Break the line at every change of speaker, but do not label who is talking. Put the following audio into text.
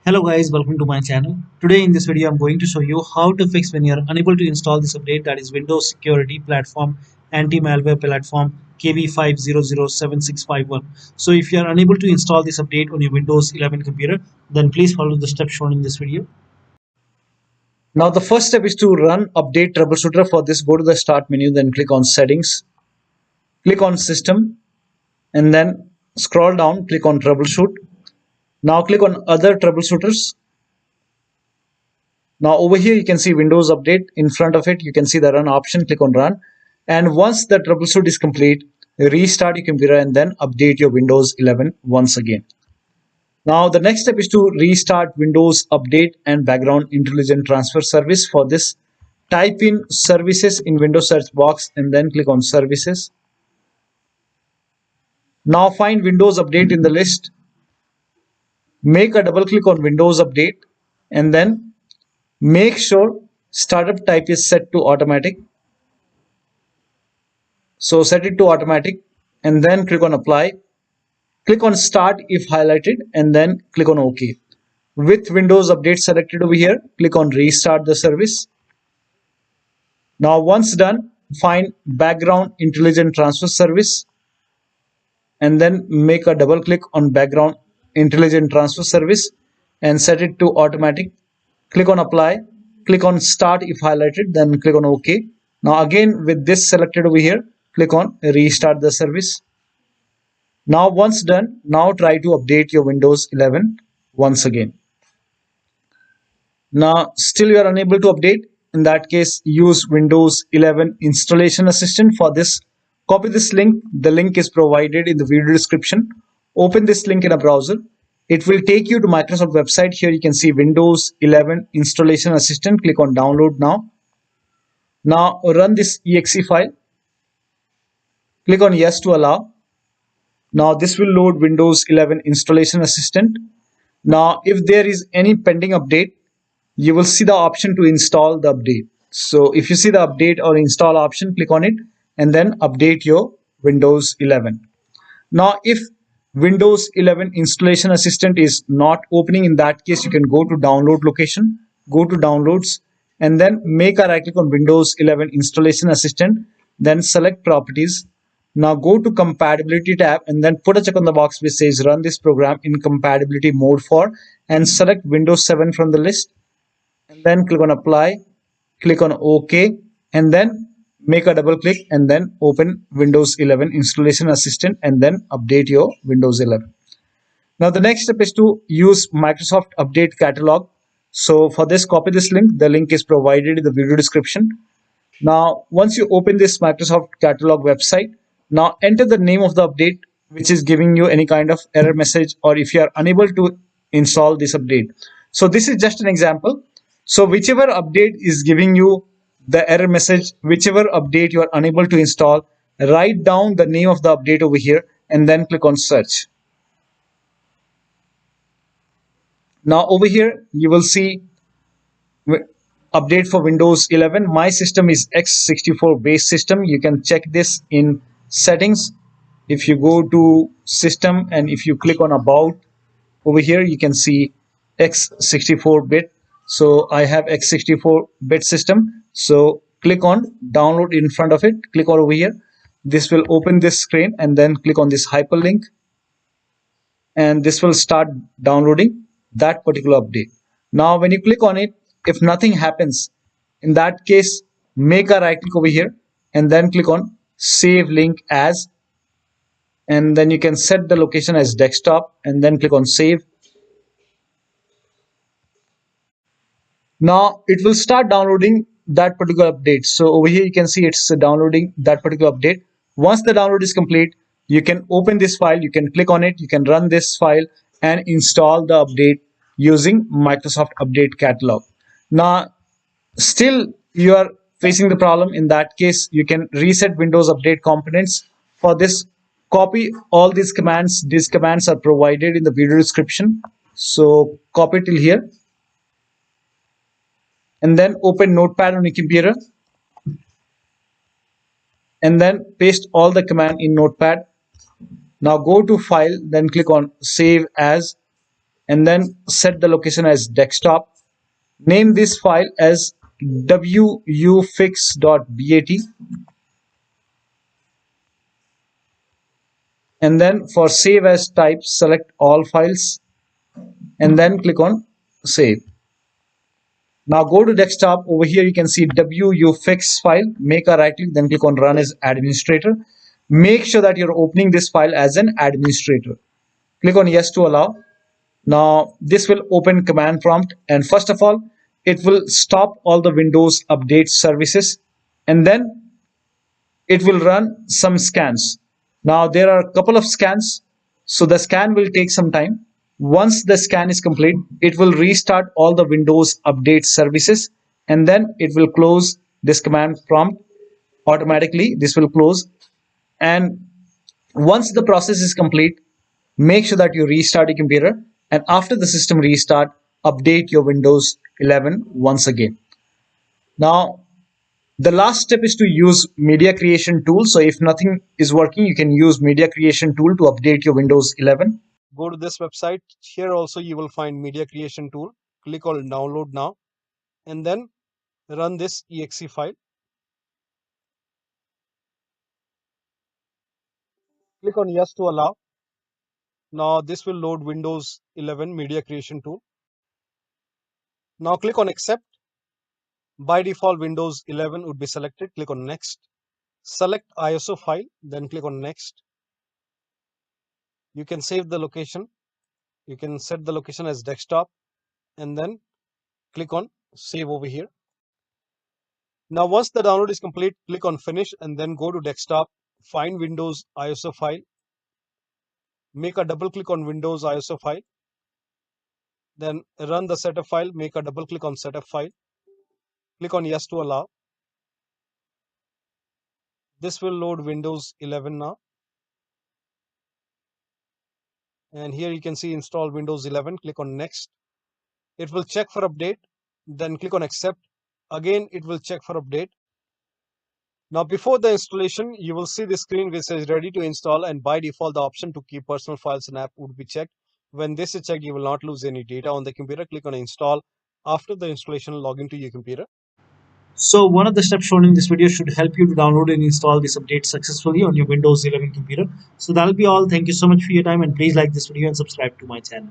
Hello guys, welcome to my channel. Today in this video I'm going to show you how to fix when you are unable to install this update, that is Windows Security Platform Anti-Malware Platform KB5007651. So if you are unable to install this update on your Windows 11 computer, then please follow the steps shown in this video. Now the first step is to run update troubleshooter. For this, go to the start menu, then click on settings, click on system, and then scroll down, click on troubleshoot. Now click on other troubleshooters. Now over here you can see Windows Update. In front of it you can see the run option. Click on run, and once the troubleshoot is complete, restart your computer and then update your Windows 11 once again. Now the next step is to restart Windows Update and Background Intelligent Transfer Service. For this, type in services in Windows search box and then click on services. Now find Windows Update in the list. Make a double click on Windows Update and then make sure startup type is set to automatic. So set it to automatic and then click on apply. Click on start if highlighted and then click on OK. With Windows Update selected over here, click on restart the service. Now once done, find Background Intelligent Transfer Service and then make a double click on Background Intelligent Transfer Service and set it to automatic. Click on apply, click on start if highlighted, then click on OK. Now again with this selected over here, click on restart the service. Now once done, now try to update your Windows 11 once again. Now still you are unable to update. In that case, use Windows 11 Installation Assistant. For this, copy this link. The link is provided in the video description. Open this link in a browser. It will take you to Microsoft website. Here you can see Windows 11 Installation Assistant. Click on download now. Now run this exe file. Click on yes to allow. Now this will load Windows 11 Installation Assistant. Now if there is any pending update, you will see the option to install the update. So if you see the update or install option, click on it and then update your Windows 11. Now if Windows 11 Installation Assistant is not opening, in that case you can go to download location, go to downloads and then make a right click on Windows 11 Installation Assistant, then select properties. Now go to compatibility tab and then put a check on the box which says run this program in compatibility mode for, and select Windows 7 from the list and then click on apply, click on OK and then make a double click and then open Windows 11 Installation Assistant and then update your Windows 11. Now the next step is to use Microsoft Update Catalog. So for this, copy this link. The link is provided in the video description. Now once you open this Microsoft Catalog website, now enter the name of the update which is giving you any kind of error message, or if you are unable to install this update. So this is just an example. So whichever update is giving you the error message, whichever update you are unable to install, write down the name of the update over here and then click on search. Now over here you will see update for Windows 11. My system is x64 base system. You can check this in settings. If you go to system and if you click on about, over here you can see x64 bit. So I have x64 bit system. So click on download in front of it, click on over here. This will open this screen and then click on this hyperlink and this will start downloading that particular update. Now when you click on it, if nothing happens, in that case make a right click over here and then click on save link as, and then you can set the location as desktop and then click on save. Now it will start downloading that particular update. So over here you can see it's downloading that particular update. Once the download is complete, you can open this file, you can click on it, you can run this file and install the update using Microsoft Update Catalog. Now still you are facing the problem. In that case you can reset Windows Update components. For this, copy all these commands. These commands are provided in the video description. So copy till here and then open Notepad on your computer and then paste all the command in Notepad. Now go to file, then click on save as and then set the location as desktop. Name this file as wufix.bat, and then for save as type, select all files and then click on save. Now go to desktop. Over here you can see wufix file. Make a right click, then click on run as administrator. Make sure that you're opening this file as an administrator. Click on yes to allow. Now this will open command prompt, and first of all it will stop all the Windows update services, and then it will run some scans. Now there are a couple of scans, so the scan will take some time. Once the scan is complete, it will restart all the Windows update services, and then it will close this command prompt automatically. This will close, and once the process is complete, make sure that you restart your computer, and after the system restart, update your Windows 11 once again. Now the last step is to use media creation tool. So if nothing is working, you can use media creation tool to update your Windows 11.
Go to this website. Here also you will find media creation tool. Click on download now and then run this exe file. Click on yes to allow. Now this will load Windows 11 media creation tool. Now click on accept. By default Windows 11 would be selected. Click on next. Select ISO file, then click on next. You can save the location. You can set the location as desktop and then click on save over here. Now once the download is complete, click on finish and then go to desktop, find Windows ISO file, make a double click on Windows ISO file, then run the setup file, make a double click on setup file, click on yes to allow. This will load Windows 11 now. And here you can see install Windows 11, click on next. It will check for update, then click on accept. Again, it will check for update. Now before the installation, you will see the screen which says ready to install, and by default the option to keep personal files and app would be checked. When this is checked, you will not lose any data on the computer. Click on install. After the installation, log into your computer.
So one of the steps shown in this video should help you to download and install this update successfully on your Windows 11 computer. So that'll be all. Thank you so much for your time, and please like this video and subscribe to my channel.